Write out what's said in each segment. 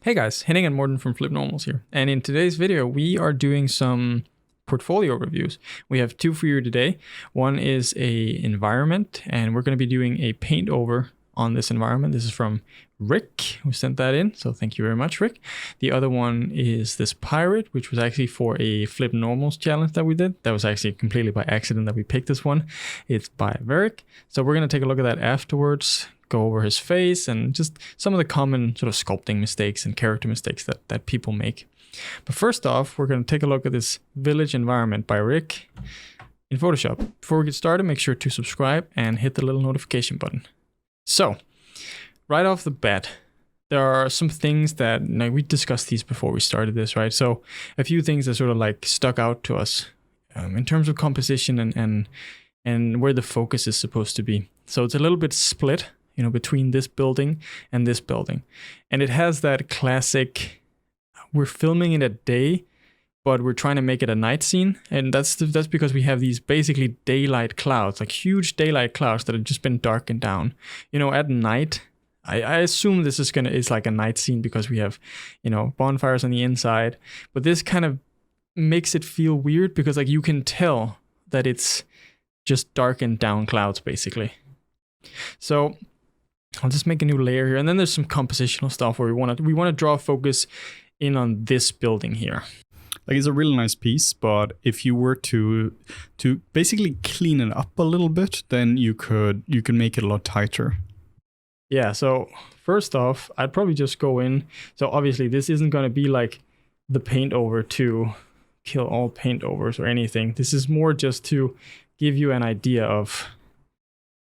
Hey guys, Henning and Morten from FlippedNormals here, and in today's video we are doing some portfolio reviews. We have two for you today. One is a environment, and we're going to be doing a paint over on this environment. This is from Rick, who sent that in, so thank you very much, Rick. The other one is this pirate, which was actually for a FlippedNormals challenge that we did. That was actually completely by accident that we picked this one. It's by Veric, so we're going to take a look at that afterwards, go over his face and just some of the common sort of sculpting mistakes and character mistakes that people make. But first off, we're going to take a look at this village environment by Rick in Photoshop. Before we get started, make sure to subscribe and hit the little notification button. So, right off the bat, there are some things that, we discussed these before we started this, right? So, a few things that sort of like stuck out to us in terms of composition and where the focus is supposed to be. So it's a little bit split, between this building and this building. And it has that classic, we're filming it at day, but we're trying to make it a night scene. And that's because we have these basically daylight clouds, like huge daylight clouds that have just been darkened down. At night, I assume this is like a night scene because we have, bonfires on the inside. But this kind of makes it feel weird because like you can tell that it's just darkened down clouds basically. So I'll just make a new layer here, and then there's some compositional stuff where we want to draw focus in on this building here. Like, it's a really nice piece, but if you were to basically clean it up a little bit, then you can make it a lot tighter. Yeah, so first off, I'd probably just go in. So obviously this isn't going to be like the paint over to kill all paint overs or anything. This is more just to give you an idea of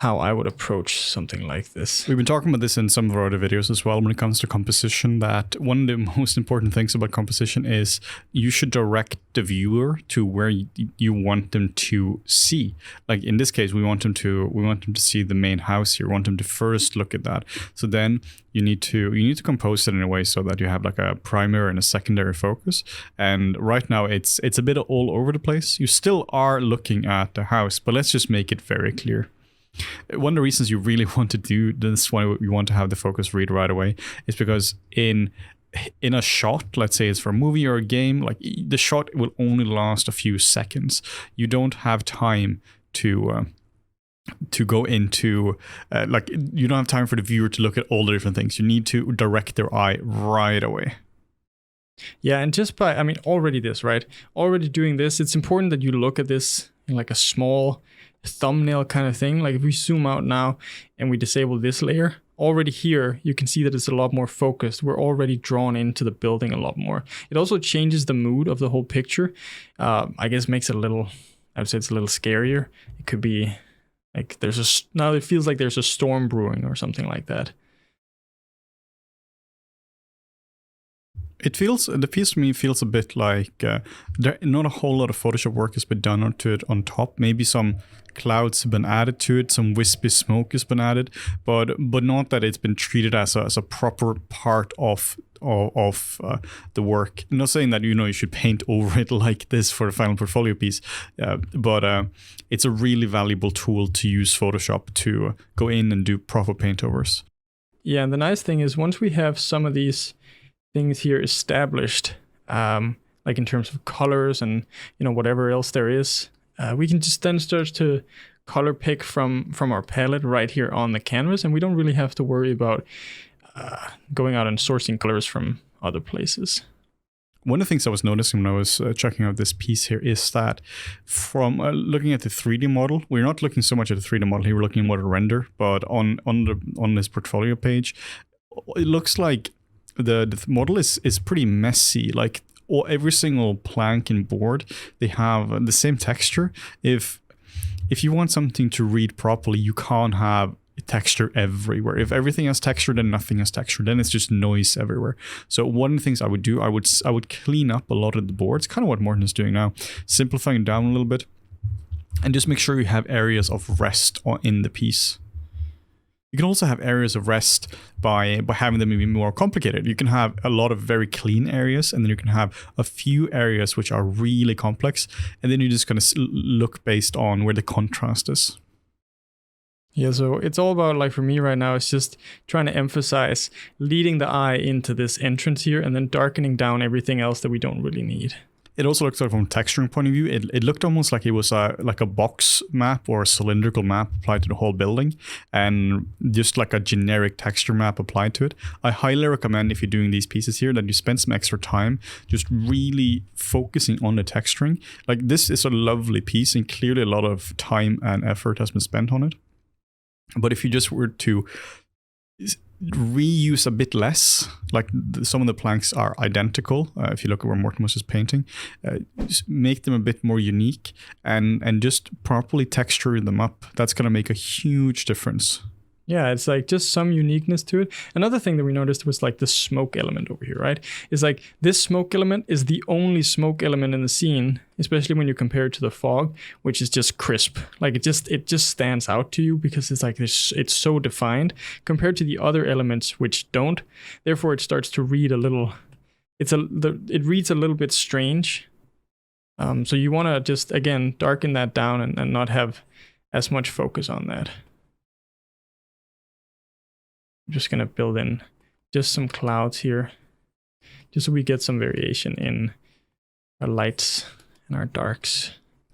how I would approach something like this. We've been talking about this in some of our other videos as well when it comes to composition, that one of the most important things about composition is you should direct the viewer to where you want them to see. Like in this case, we want them to see the main house here. We want them to first look at that. So then you need to compose it in a way so that you have like a primary and a secondary focus. And right now it's a bit all over the place. You still are looking at the house, but let's just make it very clear. One of the reasons you really want to do this, why you want to have the focus read right away, is because in a shot, let's say it's for a movie or a game, like the shot will only last a few seconds. You don't have time to go into you don't have time for the viewer to look at all the different things. You need to direct their eye right away. Yeah, and just already doing this, it's important that you look at this in like a small thumbnail kind of thing. Like if we zoom out now and we disable this layer, already here you can see that it's a lot more focused. We're already drawn into the building a lot more. It also changes the mood of the whole picture. I guess makes it I would say it's a little scarier. It could be like now it feels like there's a storm brewing or something like that. The piece to me feels a bit like not a whole lot of Photoshop work has been done onto it on top. Maybe some clouds have been added to it, some wispy smoke has been added, but not that it's been treated as a proper part of the work. I'm not saying that you should paint over it like this for the final portfolio piece, but it's a really valuable tool to use Photoshop to go in and do proper paint overs. Yeah, and the nice thing is once we have some of these things here established, like in terms of colors and whatever else there is, we can just then start to color pick from our palette right here on the canvas, and we don't really have to worry about going out and sourcing colors from other places. One of the things I was noticing when I was checking out this piece here is that from looking at the 3D model, we're not looking so much at the 3D model here, we're looking more at a render, but on this portfolio page, it looks like the model is pretty messy. Like every single plank and board, they have the same texture. If you want something to read properly, you can't have texture everywhere. If everything has texture, then nothing has texture. Then it's just noise everywhere. So one of the things I would do, I would clean up a lot of the boards, kind of what Morten is doing now, simplifying it down a little bit, and just make sure you have areas of rest in the piece. You can also have areas of rest by having them be more complicated. You can have a lot of very clean areas, and then you can have a few areas which are really complex, and then you're just going to look based on where the contrast is. Yeah, so it's all about, like, for me right now, it's just trying to emphasize leading the eye into this entrance here and then darkening down everything else that we don't really need. It also looks like, from a texturing point of view, it looked almost like it was like a box map or a cylindrical map applied to the whole building, and just like a generic texture map applied to it. I highly recommend, if you're doing these pieces here, that you spend some extra time just really focusing on the texturing. Like, this is a lovely piece, and clearly a lot of time and effort has been spent on it. But if you just were to reuse a bit less, like some of the planks are identical, if you look at where Morten was just painting, just make them a bit more unique and just properly texture them up. That's going to make a huge difference. Yeah, it's like just some uniqueness to it. Another thing that we noticed was like the smoke element over here, right? It's like this smoke element is the only smoke element in the scene, especially when you compare it to the fog, which is just crisp. Like it just stands out to you because it's like it's so defined compared to the other elements which don't. Therefore, it starts to read a little. It reads a little bit strange. So you want to just again darken that down and not have as much focus on that. I'm just going to build in just some clouds here, just so we get some variation in our lights and our darks.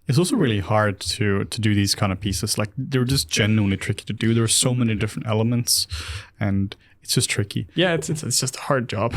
It's also really hard to do these kind of pieces. Like, they're just genuinely tricky to do. There are so many different elements, and it's just tricky. Yeah, it's just a hard job.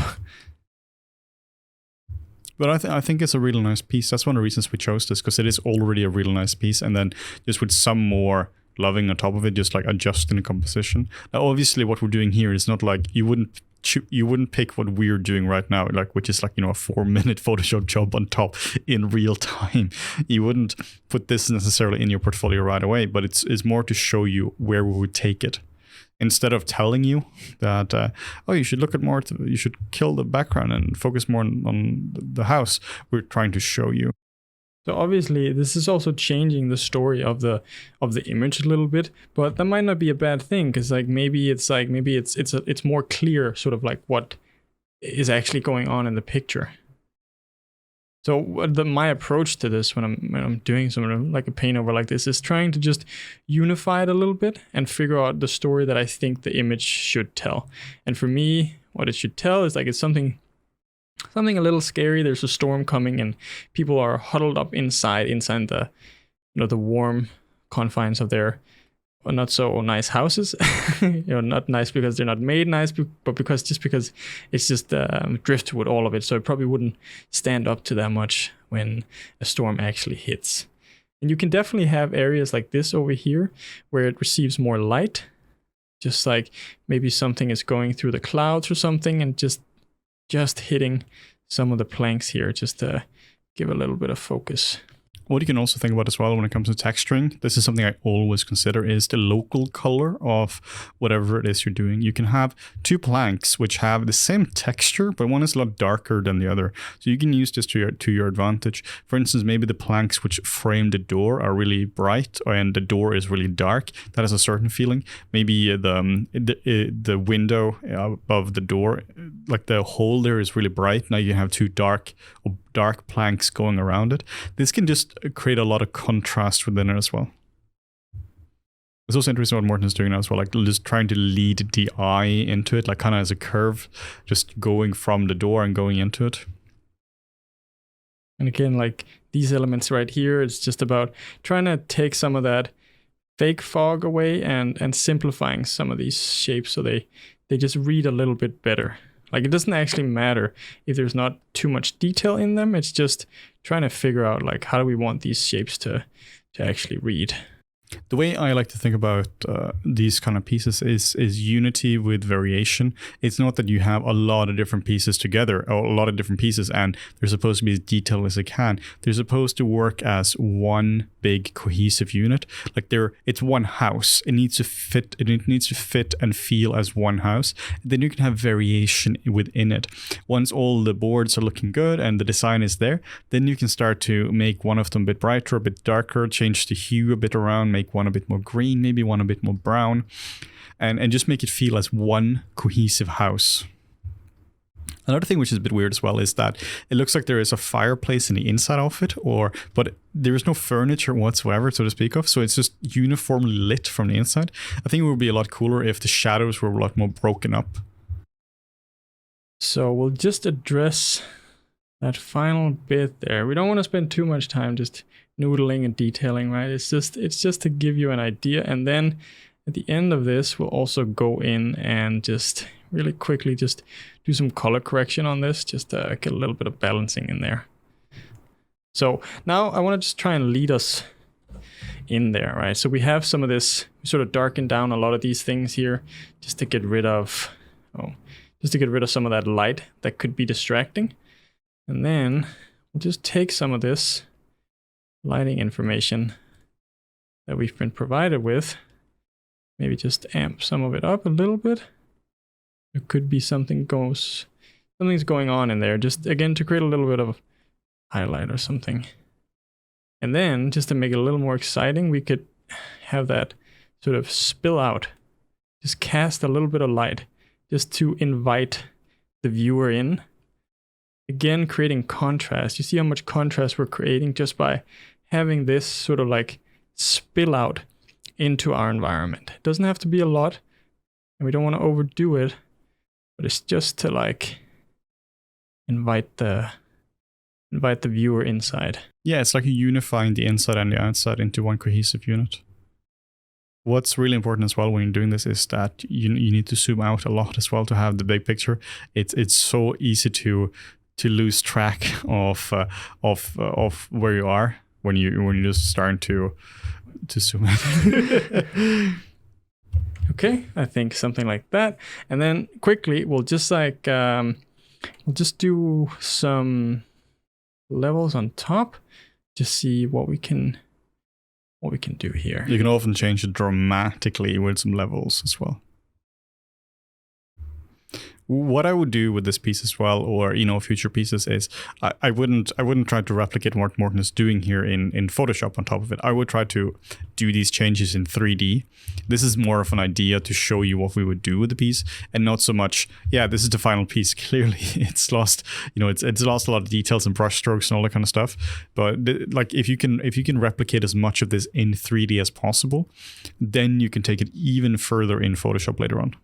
But I think it's a really nice piece. That's one of the reasons we chose this, because it is already a really nice piece, and then just with some more loving on top of it, just like adjusting the composition. Now, obviously, what we're doing here is not like you wouldn't pick what we're doing right now, like, which is like, you know, a 4-minute Photoshop job on top in real time. You wouldn't put this necessarily in your portfolio right away, but it's more to show you where we would take it. Instead of telling you that, oh, you should look at more, you should kill the background and focus more on the house, we're trying to show you. So obviously this is also changing the story of the image a little bit, but that might not be a bad thing, because maybe it's more clear, sort of like what is actually going on in the picture. So my approach to this when I'm doing something like a paint over like this is trying to just unify it a little bit and figure out the story that I think the image should tell. And for me, what it should tell is like it's something a little scary. There's a storm coming and people are huddled up inside the, you know, the warm confines of their not so nice houses. You know, not nice because they're not made nice, but because it's just driftwood, all of it. So it probably wouldn't stand up to that much when a storm actually hits. And you can definitely have areas like this over here where it receives more light, just like maybe something is going through the clouds or something, and just hitting some of the planks here just to give a little bit of focus. What you can also think about as well when it comes to texturing, this is something I always consider, is the local color of whatever it is you're doing. You can have two planks which have the same texture, but one is a lot darker than the other. So you can use this to your advantage. For instance, maybe the planks which frame the door are really bright and the door is really dark. That has a certain feeling. Maybe the window above the door, like the hole there, is really bright. Now you have two dark planks going around it. This can just create a lot of contrast within it as well. It's also interesting what Morten is doing now as well, like just trying to lead the eye into it, like kind of as a curve, just going from the door and going into it. And again, like these elements right here, it's just about trying to take some of that fake fog away and simplifying some of these shapes so they just read a little bit better. Like, it doesn't actually matter if there's not too much detail in them. It's just trying to figure out, like, how do we want these shapes to actually read. The way I like to think about these kind of pieces is unity with variation. It's not that you have a lot of different pieces together, or a lot of different pieces, and they're supposed to be as detailed as they can. They're supposed to work as one big cohesive unit. Like it's one house. It needs to fit. It needs to fit and feel as one house. Then you can have variation within it. Once all the boards are looking good and the design is there, then you can start to make one of them a bit brighter, a bit darker, change the hue a bit around, make one a bit more green, maybe one a bit more brown, and just make it feel as one cohesive house. Another thing which is a bit weird as well is that it looks like there is a fireplace in the inside of it, but there is no furniture whatsoever, so to speak of. So it's just uniformly lit from the inside. I think it would be a lot cooler if the shadows were a lot more broken up. So we'll just address that final bit there. We don't want to spend too much time just noodling and detailing, right? It's just to give you an idea, and then at the end of this, we'll also go in and just really quickly just do some color correction on this, just to get a little bit of balancing in there. So now I want to just try and lead us in there, right? So we have some of this, we sort of darken down a lot of these things here just to get rid of, some of that light that could be distracting. And then we'll just take some of this lighting information that we've been provided with, maybe just amp some of it up a little bit. There could be something's going on in there, just again to create a little bit of highlight or something. And then just to make it a little more exciting, we could have that sort of spill out, just cast a little bit of light just to invite the viewer in. Again, creating contrast. You see how much contrast we're creating just by having this sort of like spill out into our environment. It doesn't have to be a lot, and we don't want to overdo it, but it's just to like invite the viewer inside. Yeah, it's like unifying the inside and the outside into one cohesive unit. What's really important as well when you're doing this is that you need to zoom out a lot as well to have the big picture. It's so easy to lose track of where you are when you're just starting to zoom in. Okay, I think something like that. And then quickly we'll just like we'll just do some levels on top, just see what we can do here. You can often change it dramatically with some levels as well. What I would do with this piece as well, or future pieces, is I wouldn't try to replicate what Morten is doing here in Photoshop on top of it. I would try to do these changes in 3D. This is more of an idea to show you what we would do with the piece, and not so much, yeah, this is the final piece. Clearly, it's lost, it's lost a lot of details and brush strokes and all that kind of stuff. But like if you can replicate as much of this in 3D as possible, then you can take it even further in Photoshop later on.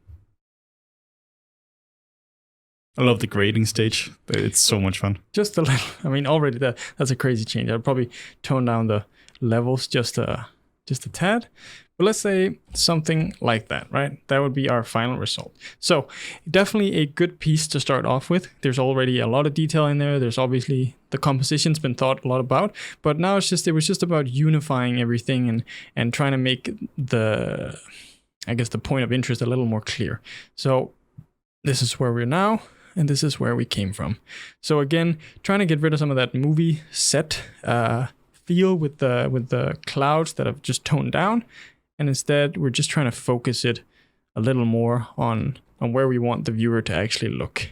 I love the grading stage. It's so much fun. Just a little. I mean, already that's a crazy change. I'd probably tone down the levels just a tad. But let's say something like that, right? That would be our final result. So definitely a good piece to start off with. There's already a lot of detail in there. There's obviously the composition's been thought a lot about, but now it was just about unifying everything and trying to make the point of interest a little more clear. So this is where we're now. And this is where we came from. So again, trying to get rid of some of that movie set feel with the clouds that have just toned down. And instead, we're just trying to focus it a little more on where we want the viewer to actually look.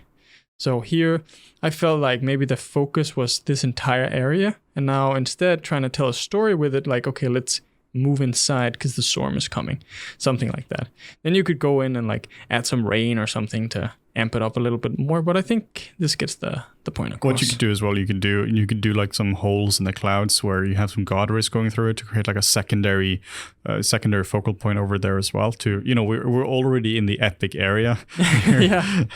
So here, I felt like maybe the focus was this entire area. And now instead, trying to tell a story with it, like, okay, let's move inside because the storm is coming. Something like that. Then you could go in and like add some rain or something to amp it up a little bit more, but I think this gets the point across. What you could do as well, you could do like some holes in the clouds where you have some God rays going through it to create like a secondary focal point over there as well. To we're already in the epic area. Yeah.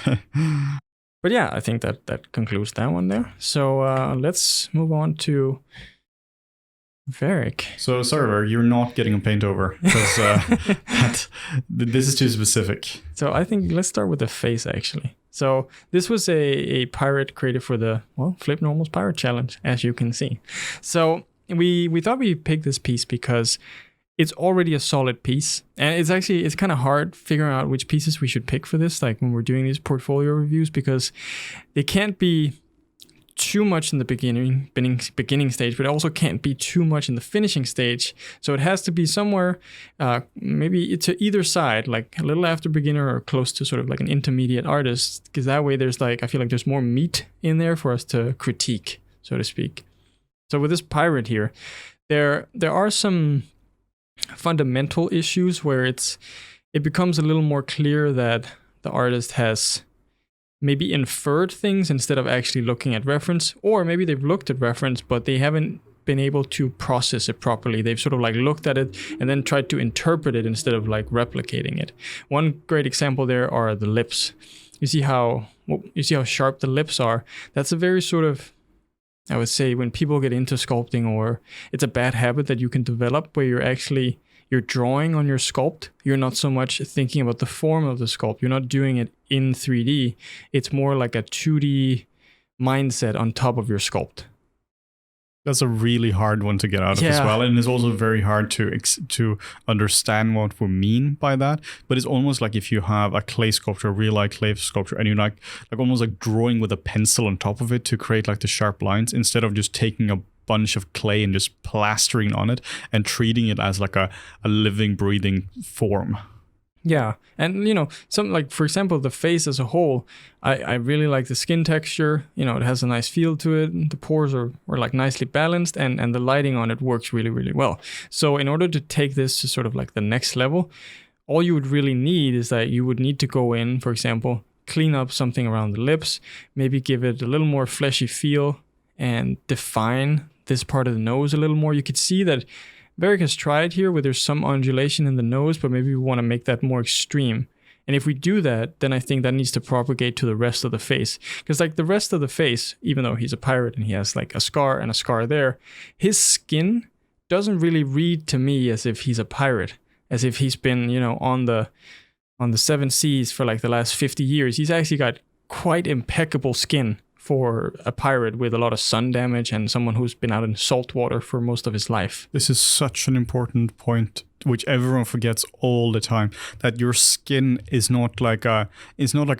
But yeah, I think that concludes that one there. So let's move on to Varric. So sorry, you're not getting a paint over because this is too specific. So I think let's start with the face actually. So this was a pirate created for the FlippedNormals Pirate Challenge, as you can see. So we thought we'd pick this piece because it's already a solid piece, and it's kind of hard figuring out which pieces we should pick for this, like when we're doing these portfolio reviews, because they can't be too much in the beginning stage, but it also can't be too much in the finishing stage. So it has to be somewhere, maybe to either side, like a little after beginner or close to sort of like an intermediate artist, because that way there's I feel like there's more meat in there for us to critique, so to speak. So with this pirate here, there are some fundamental issues where it becomes a little more clear that the artist has maybe inferred things instead of actually looking at reference, or maybe they've looked at reference but they haven't been able to process it properly. They've sort of like looked at it and then tried to interpret it instead of like replicating it. One great example there are the lips. You see how sharp the lips are. That's a very sort of, I would say, when people get into sculpting, or it's a bad habit that you can develop where you're drawing on your sculpt. You're not so much thinking about the form of the sculpt. You're not doing it in 3D. It's more like a 2D mindset on top of your sculpt. That's a really hard one to get out of as well, and it's also very hard to understand what we mean by that. But it's almost like if you have a clay sculpture, a real life clay sculpture, and you're like almost like drawing with a pencil on top of it to create like the sharp lines, instead of just taking a bunch of clay and just plastering on it and treating it as like a living, breathing form. Yeah, and something like, for example, the face as a whole, I really like the skin texture. It has a nice feel to it. The pores are like nicely balanced, and the lighting on it works really, really well. So in order to take this to sort of like the next level, all you would really need is that you would need to go in, for example, clean up something around the lips, maybe give it a little more fleshy feel and define this part of the nose a little more. You could see that Varric has tried here where there's some undulation in the nose, but maybe we want to make that more extreme. And if we do that, then I think that needs to propagate to the rest of the face. Because like the rest of the face, even though he's a pirate and he has like a scar and a scar there, his skin doesn't really read to me as if he's a pirate, as if he's been, on the seven seas for like the last 50 years. He's actually got quite impeccable skin for a pirate with a lot of sun damage and someone who's been out in salt water for most of his life. This is such an important point, which everyone forgets all the time, that your skin is not like a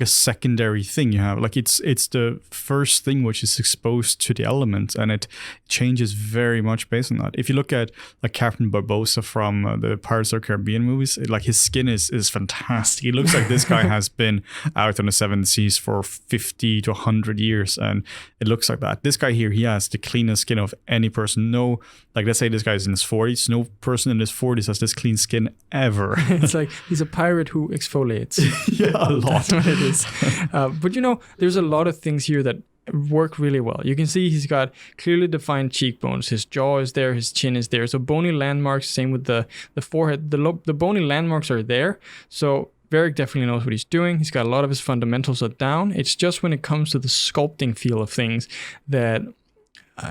secondary thing you have. Like it's the first thing which is exposed to the elements, and it changes very much based on that. If you look at like Captain Barbossa from the Pirates of the Caribbean movies, like his skin is fantastic. It looks like this guy has been out on the seven seas for 50 to 100 years, and it looks like that. This guy here, he has the cleanest skin of any person. No, like let's say this guy is in his 40s. No person in his 40s has this clean skin ever. It's like he's a pirate who exfoliates. Yeah, a lot. That's what it is. But there's a lot of things here that work really well. You can see he's got clearly defined cheekbones. His jaw is there. His chin is there. So bony landmarks. Same with the forehead. The bony landmarks are there. So Varric definitely knows what he's doing. He's got a lot of his fundamentals are down. It's just when it comes to the sculpting feel of things that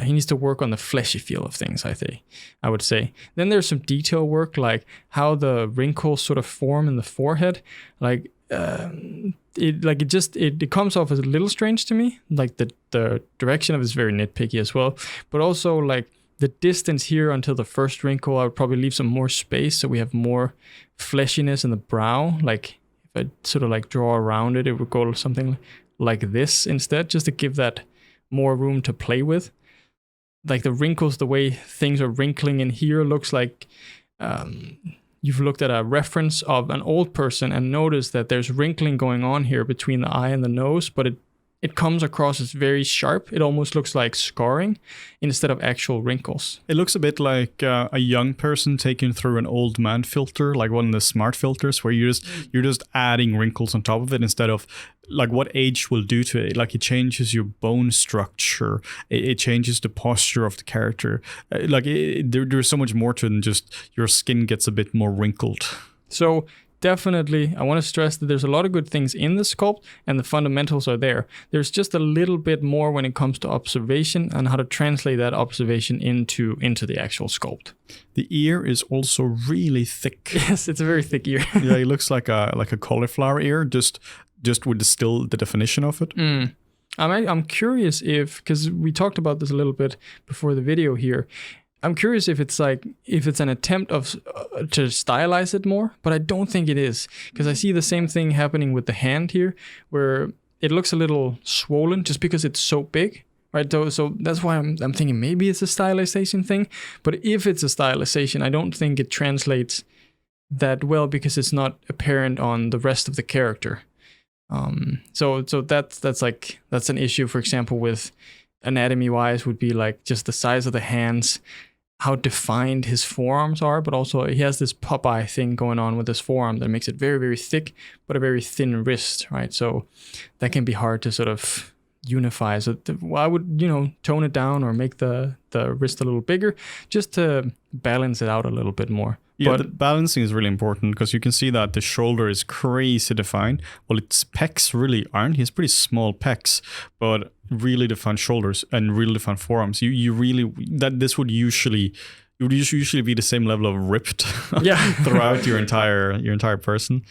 he needs to work on the fleshy feel of things, I would say. Then there's some detail work, like how the wrinkles sort of form in the forehead. Like it comes off as a little strange to me. Like the direction of it is very nitpicky as well. But also like the distance here until the first wrinkle, I would probably leave some more space so we have more fleshiness in the brow. Like if I sort of like draw around it, it would go something like this instead, just to give that more room to play with. Like the wrinkles, the way things are wrinkling in here looks like you've looked at a reference of an old person and noticed that there's wrinkling going on here between the eye and the nose, but it comes across as very sharp. It almost looks like scarring instead of actual wrinkles. It looks a bit like a young person taken through an old man filter, like one of the smart filters, where you're just adding wrinkles on top of it instead of like what age will do to it. Like it changes your bone structure. It changes the posture of the character. There's so much more to it than just your skin gets a bit more wrinkled. So definitely, I want to stress that there's a lot of good things in the sculpt and the fundamentals are there. There's just a little bit more when it comes to observation and how to translate that observation into the actual sculpt. The ear is also really thick. Yes, it's a very thick ear. Yeah, it looks like a cauliflower ear, just with the definition of it. I'm curious because we talked about this a little bit before the video here. I'm curious if it's an attempt to stylize it more, but I don't think it is, because I see the same thing happening with the hand here, where it looks a little swollen just because it's so big, right? So that's why I'm thinking maybe it's a stylization thing. But if it's a stylization, I don't think it translates that well because it's not apparent on the rest of the character. So that's an issue. For example, with anatomy wise, would be like just the size of the hands. how defined his forearms are, but also he has this Popeye thing going on with his forearm that makes it very, very thick, but a very thin wrist, right? So that can be hard to sort of unify. So I would, tone it down or make the wrist a little bigger just to balance it out a little bit more. Yeah, but the balancing is really important because you can see that the shoulder is crazy defined. Well, its pecs really aren't. He has pretty small pecs, but really defined shoulders and really defined forearms. You really this would usually be the same level of ripped throughout your entire person.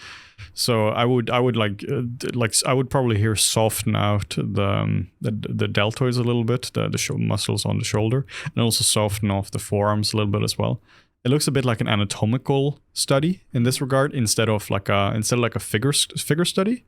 So I would I would probably here soften out the deltoids a little bit, the muscles on the shoulder, and also soften off the forearms a little bit as well. It looks a bit like an anatomical study in this regard instead of like a figure study.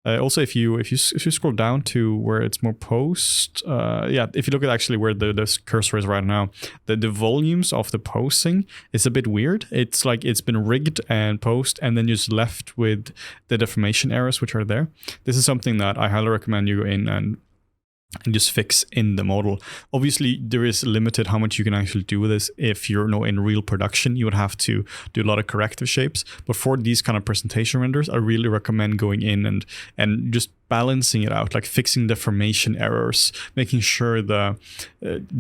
Also, if you scroll down to where it's more post, if you look at actually where the cursor is right now, the volumes of the posing is a bit weird. It's like it's been rigged and post and then just left with the deformation errors which are there. This is something that I highly recommend you go in and just fix in the model. Obviously, there is limited how much you can actually do with this. If you're in real production, you would have to do a lot of corrective shapes. But for these kind of presentation renders, I really recommend going in and just balancing it out, like fixing deformation errors, making sure the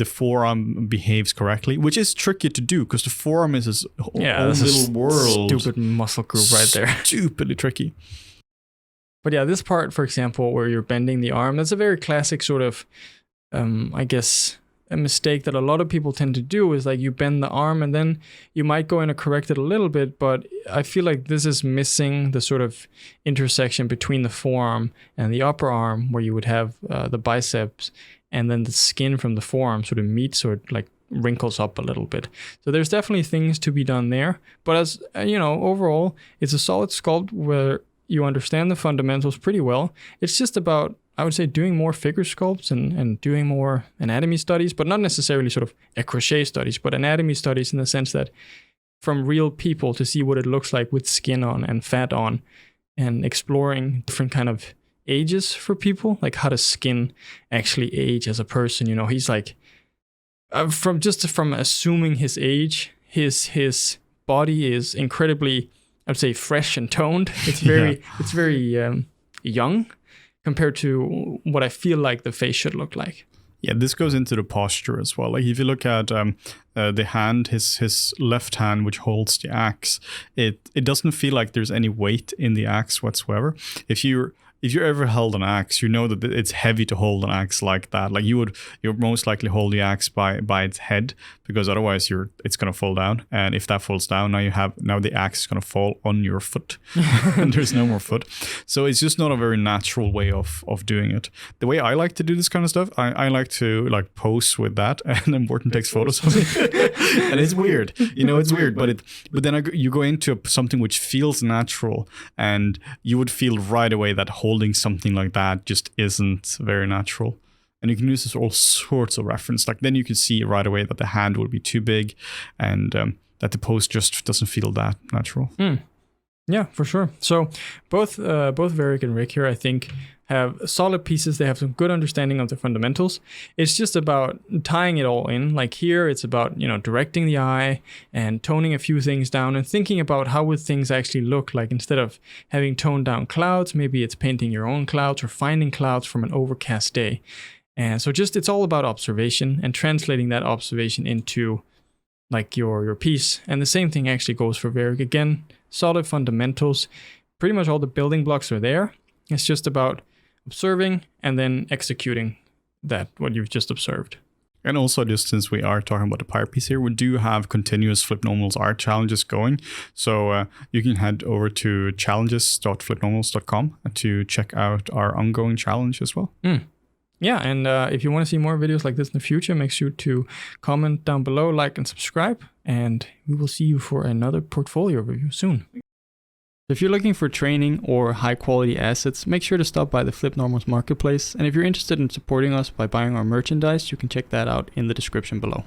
forearm behaves correctly, which is tricky to do because the forearm is this own little world. Stupid muscle group right there. Stupidly tricky. But yeah, this part, for example, where you're bending the arm, that's a very classic sort of, I guess, a mistake that a lot of people tend to do is like you bend the arm and then you might go in and correct it a little bit, but I feel like this is missing the sort of intersection between the forearm and the upper arm where you would have the biceps and then the skin from the forearm sort of meets or like wrinkles up a little bit. So there's definitely things to be done there. But as overall, it's a solid sculpt where you understand the fundamentals pretty well. It's just about, I would say, doing more figure sculpts and doing more anatomy studies, but not necessarily sort of a crochet studies, but anatomy studies in the sense that from real people to see what it looks like with skin on and fat on, and exploring different kind of ages for people, like how does skin actually age as a person. He's like, from assuming his age, his body is incredibly, I would say, fresh and toned. It's very young compared to what I feel like the face should look like. Yeah, this goes into the posture as well. Like if you look at the hand, his left hand, which holds the axe, it doesn't feel like there's any weight in the axe whatsoever. If you ever held an axe, you know that it's heavy to hold an axe like that. Like you'll most likely hold the axe by its head, because otherwise it's gonna fall down. And if that falls down, now the axe is gonna fall on your foot, and there's no more foot. So it's just not a very natural way of doing it. The way I like to do this kind of stuff, I like to like pose with that, and then Morten takes photos of it, and it's weird. It's weird, but then you go into something which feels natural, and you would feel right away that holding something like that just isn't very natural. And you can use this all sorts of reference. Like then you can see right away that the hand will be too big, and that the pose just doesn't feel that natural. Yeah, for sure. So both Varric and Rick here, I think, have solid pieces. They have some good understanding of the fundamentals. It's just about tying it all in. Like here, it's about, directing the eye and toning a few things down and thinking about how would things actually look like. Instead of having toned down clouds, maybe it's painting your own clouds or finding clouds from an overcast day. And so it's all about observation and translating that observation into like your piece. And the same thing actually goes for Varric. Again, solid fundamentals. Pretty much all the building blocks are there. It's just about observing and then executing what you've just observed. And also, just since we are talking about the Pyre piece here, we do have continuous FlippedNormals art challenges going. So you can head over to challenges.flippednormals.com to check out our ongoing challenge as well. Yeah, and if you want to see more videos like this in the future, make sure to comment down below, like, and subscribe. And we will see you for another portfolio review soon. If you're looking for training or high quality assets, make sure to stop by the FlippedNormals marketplace. And if you're interested in supporting us by buying our merchandise, you can check that out in the description below.